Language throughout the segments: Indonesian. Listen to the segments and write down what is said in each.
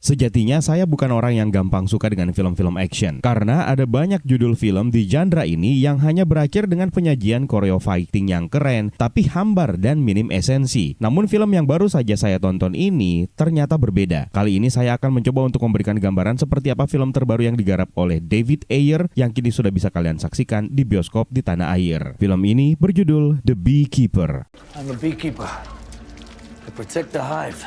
Sejatinya saya bukan orang yang gampang suka dengan film-film action karena ada banyak judul film di genre ini yang hanya berakhir dengan penyajian koreo fighting yang keren tapi hambar dan minim esensi. Namun film yang baru saja saya tonton ini ternyata berbeda. Kali ini saya akan mencoba untuk memberikan gambaran seperti apa film terbaru yang digarap oleh David Ayer yang kini sudah bisa kalian saksikan di bioskop di tanah air. Film ini berjudul The Beekeeper. I'm a beekeeper. I protect the hive.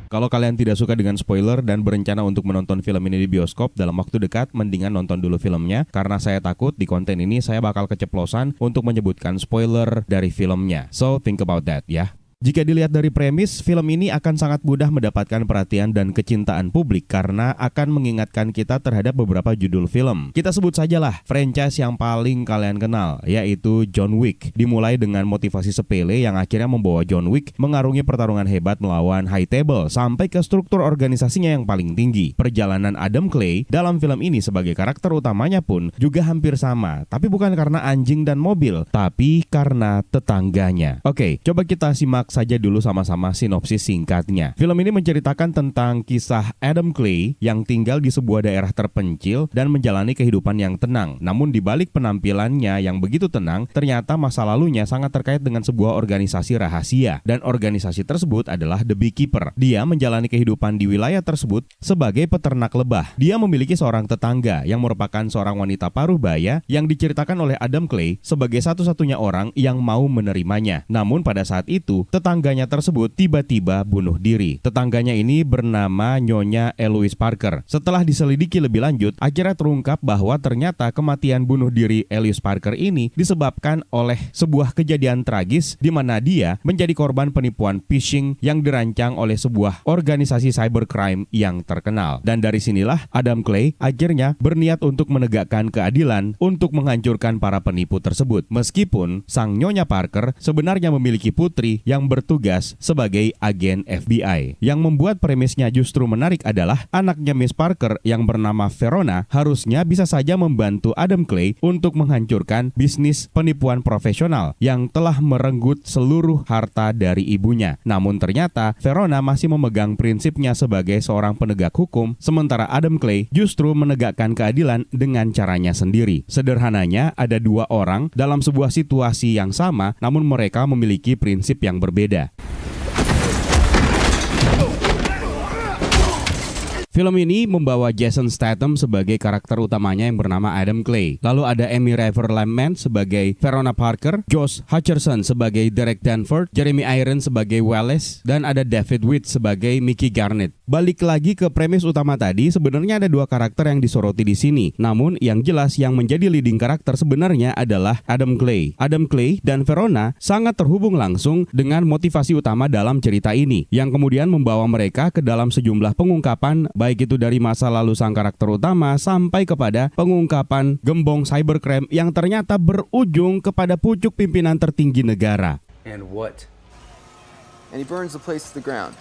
Kalau kalian tidak suka dengan spoiler dan berencana untuk menonton film ini di bioskop dalam waktu dekat, mendingan nonton dulu filmnya karena saya takut di konten ini saya bakal keceplosan untuk menyebutkan spoiler dari filmnya. So think about that ya. Jika dilihat dari premis, film ini akan sangat mudah mendapatkan perhatian dan kecintaan publik karena akan mengingatkan kita terhadap beberapa judul film. Kita sebut sajalah franchise yang paling kalian kenal, yaitu John Wick. Dimulai dengan motivasi sepele yang akhirnya membawa John Wick mengarungi pertarungan hebat melawan High Table sampai ke struktur organisasinya yang paling tinggi. Perjalanan Adam Clay dalam film ini sebagai karakter utamanya pun juga hampir sama, tapi bukan karena anjing dan mobil, tapi karena tetangganya. Oke, coba kita simak saja dulu sama-sama sinopsis singkatnya. Film ini menceritakan tentang kisah Adam Clay yang tinggal di sebuah daerah terpencil dan menjalani kehidupan yang tenang. Namun di balik penampilannya yang begitu tenang, ternyata masa lalunya sangat terkait dengan sebuah organisasi rahasia. Dan organisasi tersebut adalah The Beekeeper. Dia menjalani kehidupan di wilayah tersebut sebagai peternak lebah. Dia memiliki seorang tetangga yang merupakan seorang wanita paruh baya yang diceritakan oleh Adam Clay sebagai satu-satunya orang yang mau menerimanya. Namun pada saat itu, tetangganya tersebut tiba-tiba bunuh diri. Tetangganya ini bernama Nyonya Eloise Parker. Setelah diselidiki lebih lanjut, akhirnya terungkap bahwa ternyata kematian bunuh diri Eloise Parker ini disebabkan oleh sebuah kejadian tragis di mana dia menjadi korban penipuan phishing yang dirancang oleh sebuah organisasi cybercrime yang terkenal. Dan dari sinilah Adam Clay akhirnya berniat untuk menegakkan keadilan untuk menghancurkan para penipu tersebut. Meskipun sang Nyonya Parker sebenarnya memiliki putri yang bertugas sebagai agen FBI. Yang membuat premisnya justru menarik adalah anaknya Miss Parker yang bernama Verona harusnya bisa saja membantu Adam Clay untuk menghancurkan bisnis penipuan profesional yang telah merenggut seluruh harta dari ibunya. Namun ternyata Verona masih memegang prinsipnya sebagai seorang penegak hukum, sementara Adam Clay justru menegakkan keadilan dengan caranya sendiri. Sederhananya, ada dua orang dalam sebuah situasi yang sama, namun mereka memiliki prinsip yang berbeda. Film ini membawa Jason Statham sebagai karakter utamanya yang bernama Adam Clay. Lalu ada Amy River-Lampman sebagai Verona Parker, Josh Hutcherson sebagai Derek Danford, Jeremy Irons sebagai Wallace, dan ada David Witt sebagai Mickey Garnett. Balik lagi ke premis utama tadi, sebenarnya ada dua karakter yang disoroti di sini. Namun yang jelas yang menjadi leading karakter sebenarnya adalah Adam Clay. Adam Clay dan Verona sangat terhubung langsung dengan motivasi utama dalam cerita ini, yang kemudian membawa mereka ke dalam sejumlah pengungkapan baik itu dari masa lalu sang karakter utama sampai kepada pengungkapan gembong cybercrime yang ternyata berujung kepada pucuk pimpinan tertinggi negara. And what? And he burns the place to the ground.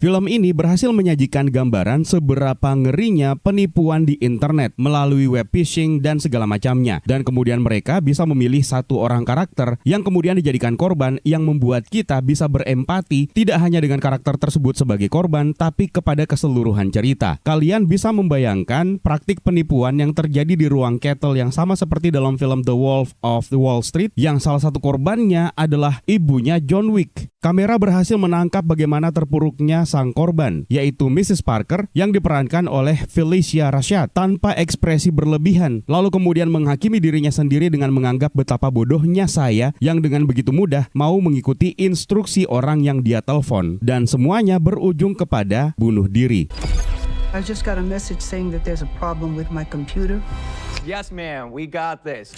Film ini berhasil menyajikan gambaran seberapa ngerinya penipuan di internet melalui web phishing dan segala macamnya. Dan kemudian mereka bisa memilih satu orang karakter yang kemudian dijadikan korban yang membuat kita bisa berempati tidak hanya dengan karakter tersebut sebagai korban, tapi kepada keseluruhan cerita. Kalian bisa membayangkan praktik penipuan yang terjadi di ruang Kettle yang sama seperti dalam film The Wolf of the Wall Street yang salah satu korbannya adalah ibunya John Wick. Kamera berhasil menangkap bagaimana terpuruknya sang korban, yaitu Mrs. Parker yang diperankan oleh Felicia Rashad tanpa ekspresi berlebihan, lalu kemudian menghakimi dirinya sendiri dengan menganggap betapa bodohnya saya yang dengan begitu mudah mau mengikuti instruksi orang yang dia telepon, dan semuanya berujung kepada bunuh diri. I just got a message saying that there's a problem with my computer. Yes, ma'am, we got this.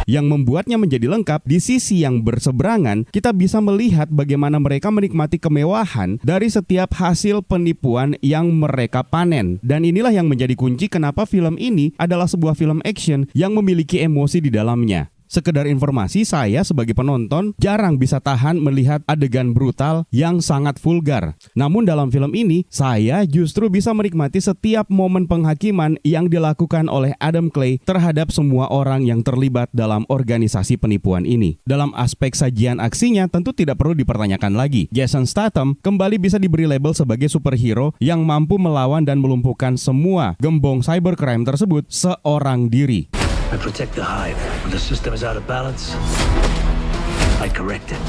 Yang membuatnya menjadi lengkap, di sisi yang berseberangan, kita bisa melihat bagaimana mereka menikmati kemewahan dari setiap hasil penipuan yang mereka panen. Dan inilah yang menjadi kunci kenapa film ini adalah sebuah film action yang memiliki emosi di dalamnya. Sekedar informasi, saya sebagai penonton jarang bisa tahan melihat adegan brutal yang sangat vulgar. Namun dalam film ini, saya justru bisa menikmati setiap momen penghakiman yang dilakukan oleh Adam Clay terhadap semua orang yang terlibat dalam organisasi penipuan ini. Dalam aspek sajian aksinya tentu tidak perlu dipertanyakan lagi. Jason Statham kembali bisa diberi label sebagai superhero yang mampu melawan dan melumpuhkan semua gembong cybercrime tersebut seorang diri. I protect the hive. When the system is out of balance, I correct it.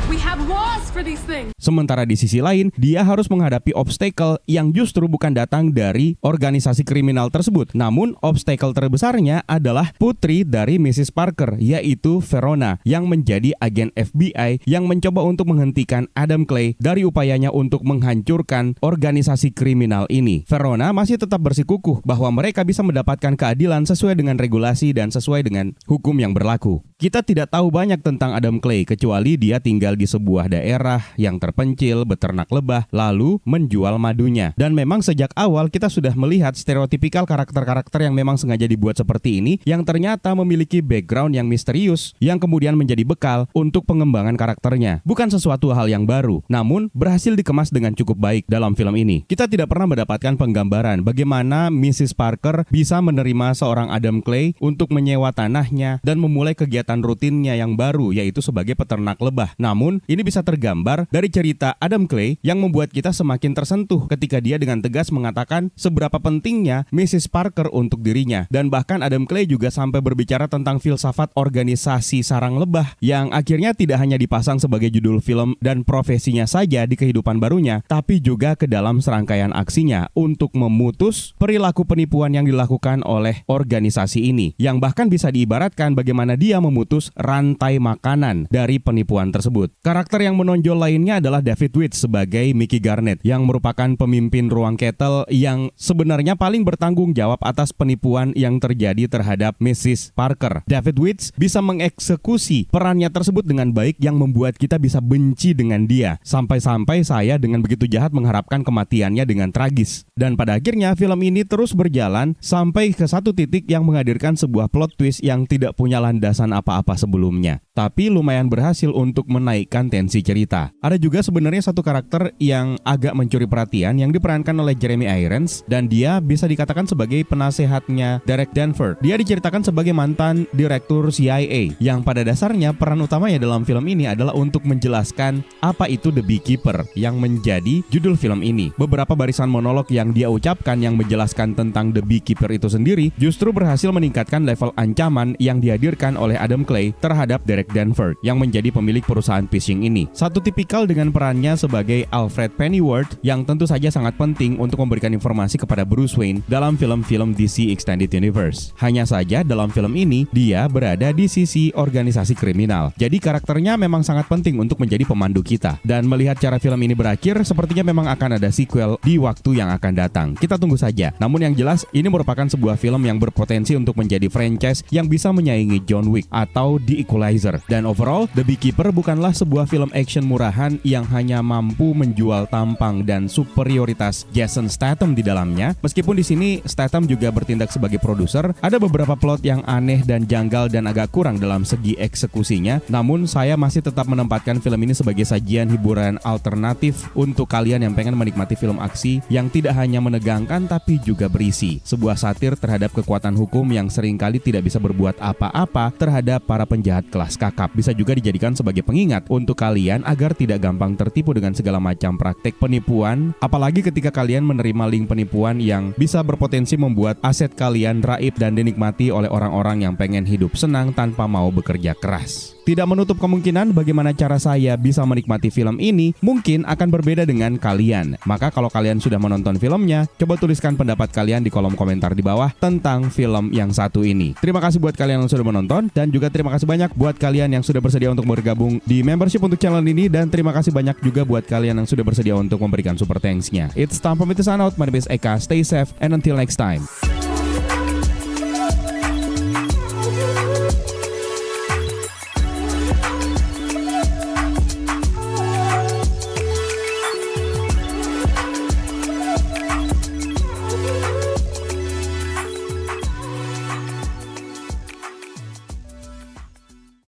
We have laws for these things. Sementara di sisi lain, dia harus menghadapi obstacle yang justru bukan datang dari organisasi kriminal tersebut. Namun, obstacle terbesarnya adalah putri dari Mrs. Parker, yaitu Verona, yang menjadi agen FBI yang mencoba untuk menghentikan Adam Clay dari upayanya untuk menghancurkan organisasi kriminal ini. Verona masih tetap bersikukuh bahwa mereka bisa mendapatkan keadilan sesuai dengan regulasi dan sesuai dengan hukum yang berlaku. Kita tidak tahu banyak tentang Adam Clay, kecuali dia tinggal di sebuah daerah yang terpencil, beternak lebah, lalu menjual madunya. Dan memang sejak awal kita sudah melihat stereotipikal karakter-karakter yang memang sengaja dibuat seperti ini, yang ternyata memiliki background yang misterius, yang kemudian menjadi bekal untuk pengembangan karakternya. Bukan sesuatu hal yang baru, namun berhasil dikemas dengan cukup baik dalam film ini. Kita tidak pernah mendapatkan penggambaran bagaimana Mrs. Parker bisa menerima seorang Adam Clay untuk menyewa tanahnya dan memulai kegiatan rutinnya yang baru, yaitu sebagai peternak lebah. Namun, ini bisa tergambar dari cerita Adam Clay yang membuat kita semakin tersentuh ketika dia dengan tegas mengatakan seberapa pentingnya Mrs. Parker untuk dirinya. Dan bahkan Adam Clay juga sampai berbicara tentang filsafat organisasi sarang lebah yang akhirnya tidak hanya dipasang sebagai judul film dan profesinya saja di kehidupan barunya, tapi juga ke dalam serangkaian aksinya untuk memutus perilaku penipuan yang dilakukan oleh organisasi ini, yang bahkan bisa diibaratkan bagaimana dia memutus rantai makanan dari penipuan tersebut. Karakter yang menonjol lainnya adalah David Weitz sebagai Mickey Garnett, yang merupakan pemimpin ruang Kettle yang sebenarnya paling bertanggung jawab atas penipuan yang terjadi terhadap Mrs. Parker. David Weitz bisa mengeksekusi perannya tersebut dengan baik yang membuat kita bisa benci dengan dia. Sampai-sampai saya dengan begitu jahat mengharapkan kematiannya dengan tragis. Dan pada akhirnya film ini terus berjalan sampai ke satu titik yang menghadirkan sebuah plot twist yang tidak punya landasan apa-apa sebelumnya, tapi lumayan berhasil untuk menaikkan tensi cerita. Ada juga sebenarnya satu karakter yang agak mencuri perhatian yang diperankan oleh Jeremy Irons, dan dia bisa dikatakan sebagai penasehatnya Derek Danford. Dia diceritakan sebagai mantan direktur CIA yang pada dasarnya peran utamanya dalam film ini adalah untuk menjelaskan apa itu The Beekeeper yang menjadi judul film ini. Beberapa barisan monolog yang dia ucapkan yang menjelaskan tentang The Beekeeper itu sendiri justru berhasil meningkatkan level ancaman yang dihadirkan oleh Adam Clay terhadap Derek Danford yang menjadi pemilik perusahaan phishing ini. Satu tipikal dengan perannya sebagai Alfred Pennyworth yang tentu saja sangat penting untuk memberikan informasi kepada Bruce Wayne dalam film-film DC Extended Universe. Hanya saja dalam film ini dia berada di sisi organisasi kriminal. Jadi karakternya memang sangat penting untuk menjadi pemandu kita. Dan melihat cara film ini berakhir, sepertinya memang akan ada sequel di waktu yang akan datang. Kita tunggu saja. Namun yang jelas ini merupakan sebuah film yang berpotensi untuk menjadi franchise yang bisa menyaingi John Wick atau The Equalizer. Dan overall, The Beekeeper bukanlah sebuah film action murahan yang hanya mampu menjual tampang dan superioritas Jason Statham di dalamnya. Meskipun di sini Statham juga bertindak sebagai produser, ada beberapa plot yang aneh dan janggal dan agak kurang dalam segi eksekusinya. Namun saya masih tetap menempatkan film ini sebagai sajian hiburan alternatif untuk kalian yang pengen menikmati film aksi yang tidak hanya menegangkan tapi juga berisi. Sebuah satir terhadap kekuatan hukum yang seringkali tidak bisa berbuat apa-apa terhadap para penjahat kelas kakap. Bisa juga dijadikan sebagai pengingat untuk kalian agar tidak gampang tertipu dengan segala macam praktek penipuan, apalagi ketika kalian menerima link penipuan yang bisa berpotensi membuat aset kalian raib dan dinikmati oleh orang-orang yang pengen hidup senang tanpa mau bekerja keras. Tidak menutup kemungkinan bagaimana cara saya bisa menikmati film ini mungkin akan berbeda dengan kalian. Maka kalau kalian sudah menonton filmnya, coba tuliskan pendapat kalian di kolom komentar di bawah tentang film yang satu ini. Terima kasih buat kalian yang sudah menonton, dan juga terima kasih banyak buat kalian yang sudah bersedia untuk bergabung di membership untuk channel ini, dan terima kasih banyak juga buat kalian yang sudah bersedia untuk memberikan super thanks-nya. It's time for me to sign out. My name is Eka. Stay safe and until next time.